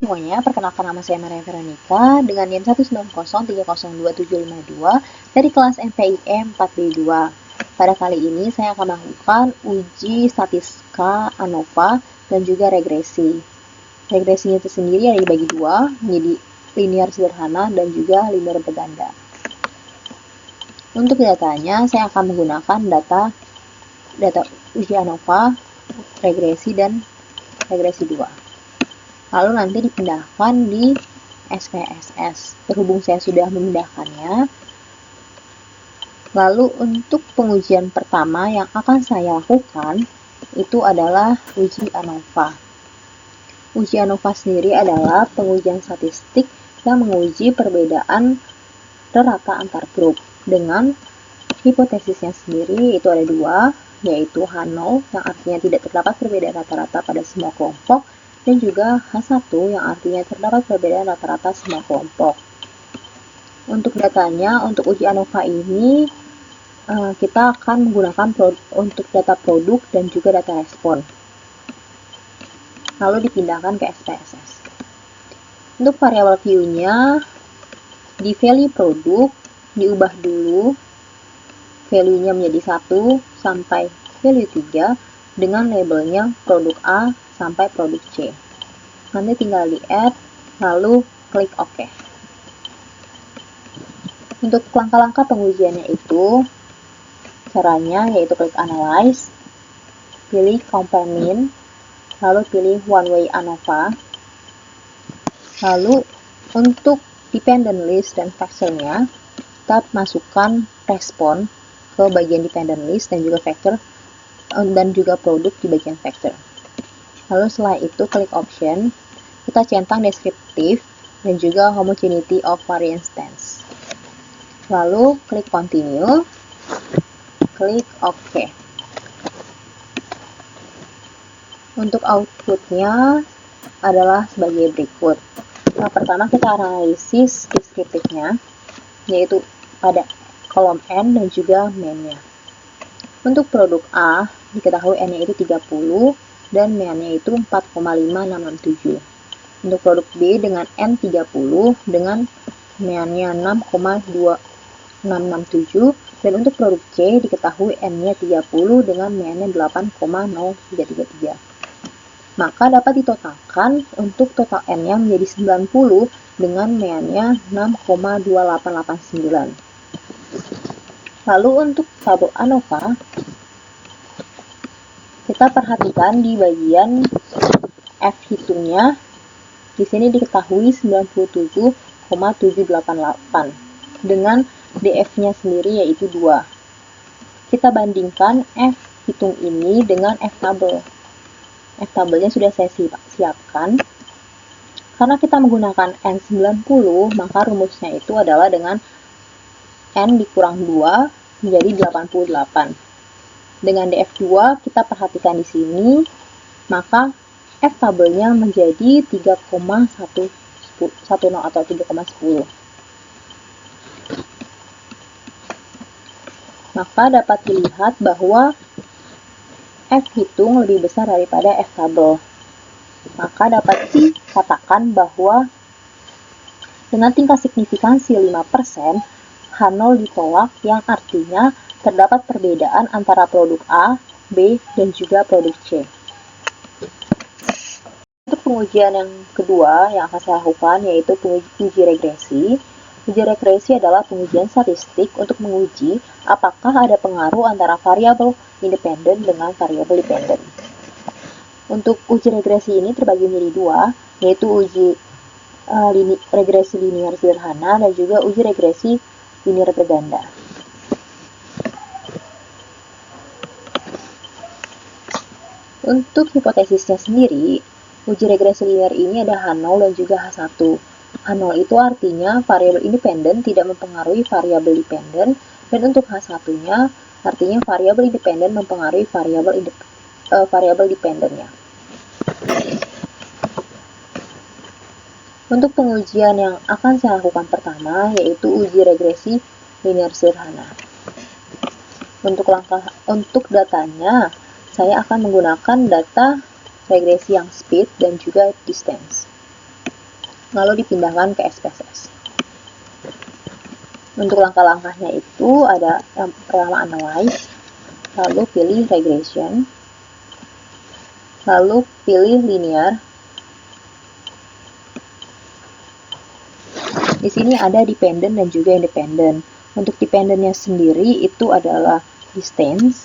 semuanya, perkenalkan nama saya Maria Veronica dengan NIM 190302752 dari kelas MPIM 4B2. Pada kali ini saya akan melakukan uji statistika ANOVA dan juga regresi. Regresinya itu sendiri ada dibagi dua, menjadi linear sederhana dan juga linear berganda. Untuk datanya, saya akan menggunakan data uji ANOVA, regresi, dan regresi 2. Lalu nanti dipindahkan di SPSS. Berhubung saya sudah memindahkannya, lalu untuk pengujian pertama yang akan saya lakukan itu adalah uji ANOVA. Uji ANOVA sendiri adalah pengujian statistik yang menguji perbedaan rata antar grup dengan hipotesisnya sendiri itu ada dua, yaitu H0 yang artinya tidak terdapat perbedaan rata-rata pada semua kelompok, dan juga H1 yang artinya terdapat perbedaan rata-rata semua kelompok. Untuk datanya, untuk uji ANOVA ini kita akan menggunakan untuk data produk dan juga data respon. Lalu dipindahkan ke SPSS. Untuk variabel view-nya, di value produk diubah dulu value-nya menjadi 1 sampai value 3 dengan labelnya produk A sampai produk C. Nanti tinggal di add, lalu klik OK. Untuk langkah-langkah pengujiannya itu, caranya yaitu klik analyze, pilih compare mean, lalu pilih one way ANOVA, lalu untuk dependent list dan factor-nya, kita masukkan respon ke bagian dependent list dan juga factor dan juga produk di bagian factor. Lalu setelah itu klik option, kita centang deskriptif dan juga homogeneity of variance stance. Lalu klik continue, klik OK. Untuk outputnya adalah sebagai berikut. Yang pertama kita analisis deskriptifnya, yaitu pada kolom N dan juga mean-nya. Untuk produk A, diketahui N-nya itu 30 dan mean-nya itu 4,5667. Untuk produk B dengan N30 dengan mean-nya 6,2667 dan untuk produk C diketahui N-nya 30 dengan mean-nya 8,0333. Maka dapat ditotalkan untuk total N-nya menjadi 90 dengan mean-nya 6,2889. Lalu untuk tabel ANOVA, kita perhatikan di bagian F hitungnya, di sini diketahui 97,788 dengan DF-nya sendiri yaitu 2. Kita bandingkan F hitung ini dengan F tabel. F tabelnya sudah saya siapkan. Karena kita menggunakan N90, maka rumusnya itu adalah dengan N dikurang 2 menjadi 88. Dengan DF2 kita perhatikan di sini, maka F tabelnya menjadi 3,10 atau 3,10. Maka dapat dilihat bahwa F hitung lebih besar daripada F tabel. Maka dapat dikatakan bahwa dengan tingkat signifikansi 5%, H0 ditolak yang artinya terdapat perbedaan antara produk A, B, dan juga produk C. Untuk pengujian yang kedua yang akan saya lakukan yaitu uji regresi. Uji regresi adalah pengujian statistik untuk menguji apakah ada pengaruh antara variabel independen dengan variabel dependen. Untuk uji regresi ini terbagi menjadi dua, yaitu uji regresi linear sederhana dan juga uji regresi linear berganda. Untuk hipotesisnya sendiri, uji regresi linear ini ada H0 dan juga H1. H0 itu artinya variabel independen tidak mempengaruhi variabel dependen, dan untuk H1-nya artinya variabel independen mempengaruhi variabel dependennya. Untuk pengujian yang akan saya lakukan pertama yaitu uji regresi linear sederhana. Untuk datanya, saya akan menggunakan data regresi yang speed dan juga distance. lalu dipindahkan ke SPSS. Untuk langkah-langkahnya itu ada yang pertama analyze, lalu pilih regression, lalu pilih linear. Di sini ada dependent dan juga independent. Untuk dependentnya sendiri itu adalah distance,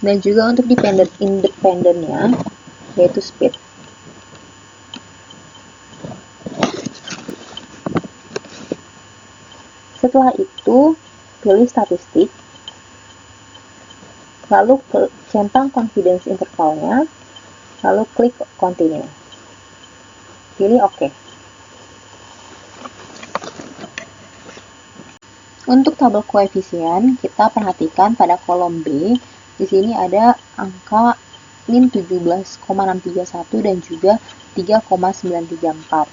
dan juga untuk independentnya yaitu speed. Setelah itu, pilih statistik, lalu centang confidence intervalnya, lalu klik continue. Pilih OK. Untuk tabel koefisien, kita perhatikan pada kolom B, di sini ada angka min 17,631 dan juga 3,934.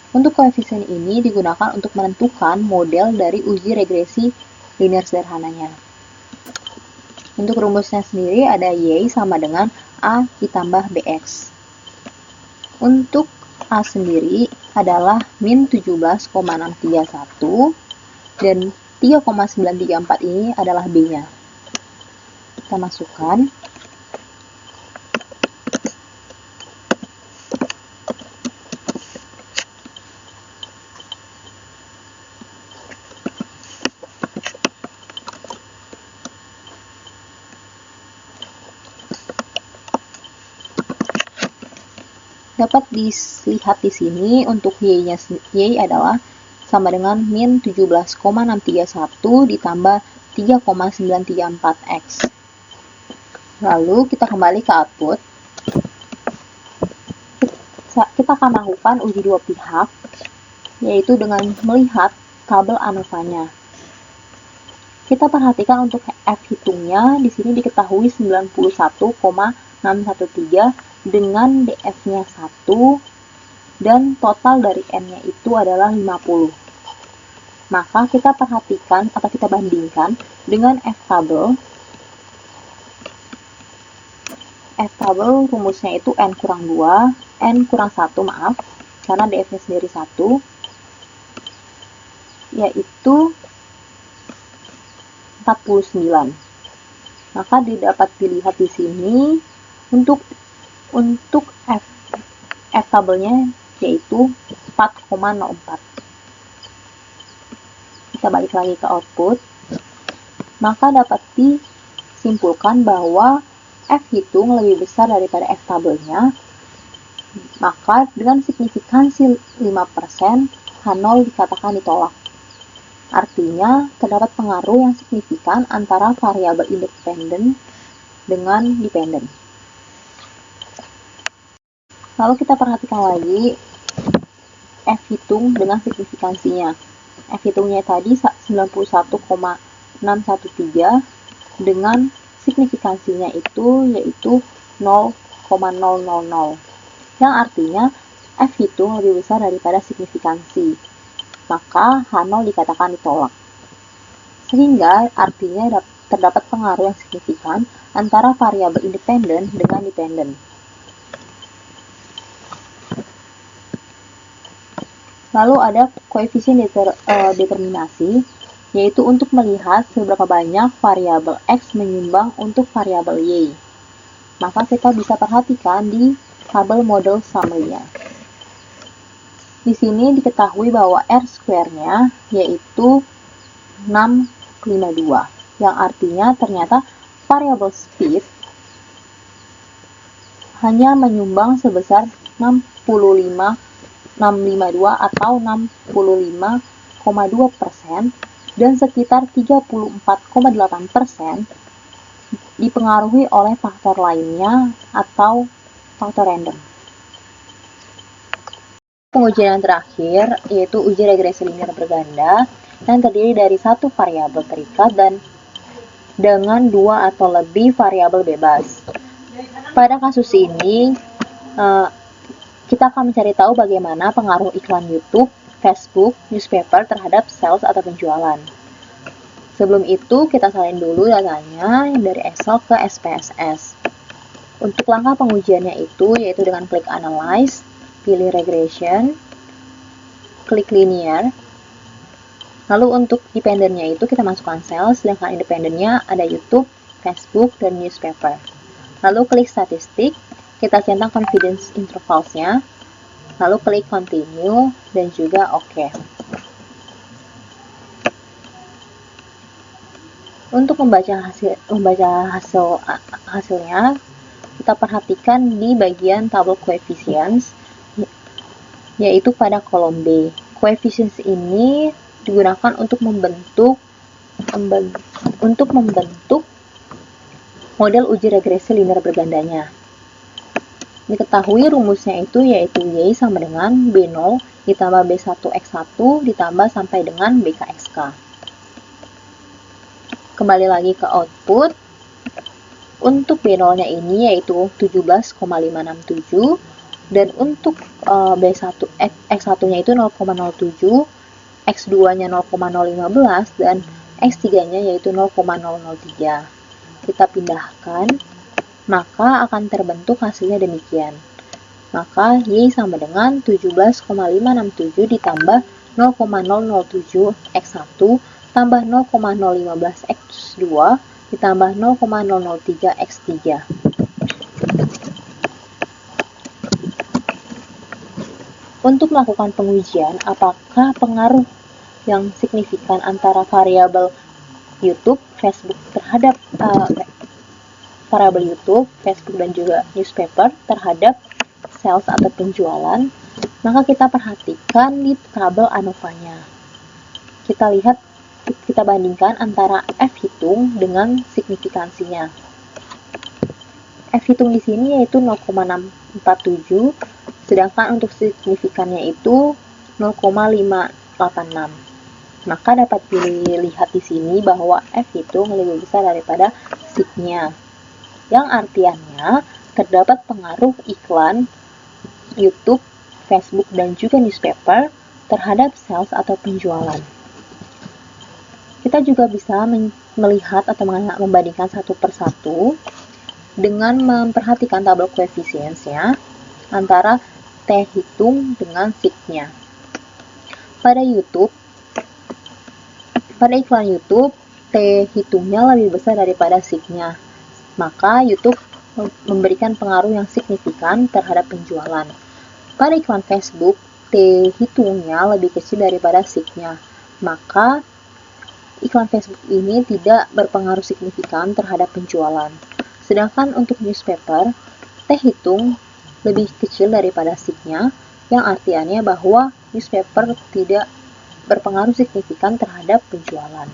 Untuk koefisien ini digunakan untuk menentukan model dari uji regresi linear sederhananya. Untuk rumusnya sendiri ada Y sama dengan A ditambah BX. Untuk A sendiri adalah min 17,631 dan 3,934 ini adalah B-nya. Kita masukkan. Dapat dilihat di sini untuk Y adalah sama dengan min 17,631 ditambah 3,934X. Lalu kita kembali ke output. Kita akan melakukan uji dua pihak, yaitu dengan melihat tabel ANOVA-nya. Kita perhatikan untuk F hitungnya, di sini diketahui 91,613 dengan DF-nya 1 dan total dari N-nya itu adalah 50. Maka kita perhatikan atau kita bandingkan dengan F tabel. F tabel rumusnya itu N kurang 2, N kurang 1 maaf, karena DF-nya sendiri 1, yaitu 49. Maka dapat dilihat di sini untuk F tabelnya yaitu 4,04. Kita balik lagi ke output. Maka dapat disimpulkan bahwa F hitung lebih besar daripada F tabelnya. Maka dengan signifikansi 5%, H0 dikatakan ditolak. Artinya, terdapat pengaruh yang signifikan antara variabel independen dengan dependen. Lalu kita perhatikan lagi F hitung dengan signifikansinya. F hitungnya tadi 91,613 dengan signifikansinya itu yaitu 0,000. Yang artinya F hitung lebih besar daripada signifikansi. Maka H0 dikatakan ditolak. Sehingga artinya terdapat pengaruh yang signifikan antara variabel independen dengan dependen. Lalu ada koefisien determinasi, yaitu untuk melihat seberapa banyak variabel X menyumbang untuk variabel Y. Maka kita bisa perhatikan di tabel model summary-nya. Di sini diketahui bahwa R-square-nya yaitu 652, yang artinya ternyata variabel speed hanya menyumbang sebesar 652 atau 65,2% dan sekitar 34,8% dipengaruhi oleh faktor lainnya atau faktor random. Pengujian yang terakhir yaitu uji regresi linear berganda yang terdiri dari satu variabel terikat dan dengan dua atau lebih variabel bebas. Pada kasus ini, kita akan mencari tahu bagaimana pengaruh iklan YouTube, Facebook, newspaper terhadap sales atau penjualan. Sebelum itu, kita salin dulu datanya dari Excel ke SPSS. Untuk langkah pengujiannya itu yaitu dengan klik Analyze, pilih Regression, klik Linear. Lalu untuk dependennya itu kita masukkan sales, sedangkan independennya ada YouTube, Facebook, dan newspaper. Lalu klik statistik, kita centang confidence intervals-nya, lalu klik continue, dan juga OK. Untuk membaca hasilnya, kita perhatikan di bagian tabel coefficients, yaitu pada kolom B. Coefficients ini digunakan untuk membentuk model uji regresi linear bergandanya. Diketahui rumusnya itu yaitu Y sama dengan B0 ditambah B1X1 ditambah sampai dengan BKXK. Kembali lagi ke output. Untuk B0-nya ini yaitu 17,567 dan untuk X1-nya itu 0,07, X2-nya 0,015 dan X3-nya yaitu 0,003. Kita pindahkan, maka akan terbentuk hasilnya demikian. Maka Y sama dengan 17,567 ditambah 0,007 X1 tambah 0,015 X2 ditambah 0,003 X3. Untuk melakukan pengujian, apakah pengaruh yang signifikan antara variabel YouTube, Facebook terhadap variabel YouTube, Facebook dan juga newspaper terhadap sales atau penjualan, maka kita perhatikan di tabel ANOVA-nya. Kita bandingkan antara F hitung dengan signifikansinya. F hitung di sini yaitu 0,647, sedangkan untuk signifikannya itu 0,586. Maka dapat dilihat di sini bahwa F hitung lebih besar daripada sig-nya. Yang artiannya terdapat pengaruh iklan YouTube, Facebook, dan juga newspaper terhadap sales atau penjualan. Kita juga bisa melihat atau membandingkan satu persatu dengan memperhatikan tabel coefficients-nya antara T hitung dengan sig-nya. Pada iklan YouTube, T hitungnya lebih besar daripada sig-nya. Maka YouTube memberikan pengaruh yang signifikan terhadap penjualan. Pada iklan Facebook, T hitungnya lebih kecil daripada sig-nya. Maka iklan Facebook ini tidak berpengaruh signifikan terhadap penjualan. Sedangkan untuk newspaper, T hitung lebih kecil daripada sig-nya, yang artiannya bahwa newspaper tidak berpengaruh signifikan terhadap penjualan.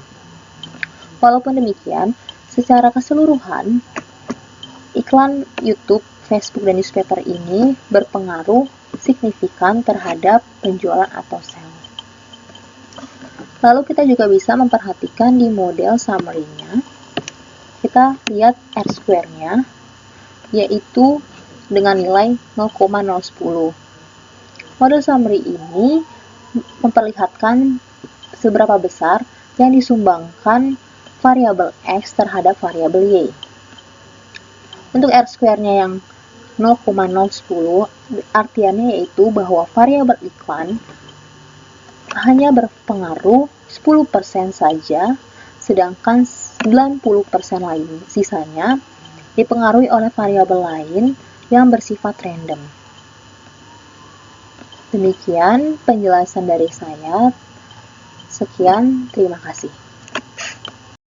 Walaupun demikian, secara keseluruhan, iklan YouTube, Facebook, dan newspaper ini berpengaruh signifikan terhadap penjualan atau sales. Lalu kita juga bisa memperhatikan di model summary-nya. Kita lihat R-square-nya, yaitu dengan nilai 0,010. Model summary ini memperlihatkan seberapa besar yang disumbangkan variabel X terhadap variabel Y. Untuk R-square-nya yang 0,010, artiannya yaitu bahwa variabel iklan hanya berpengaruh 10% saja, sedangkan 90% lain sisanya dipengaruhi oleh variabel lain yang bersifat random. Demikian penjelasan dari saya. Sekian, terima kasih.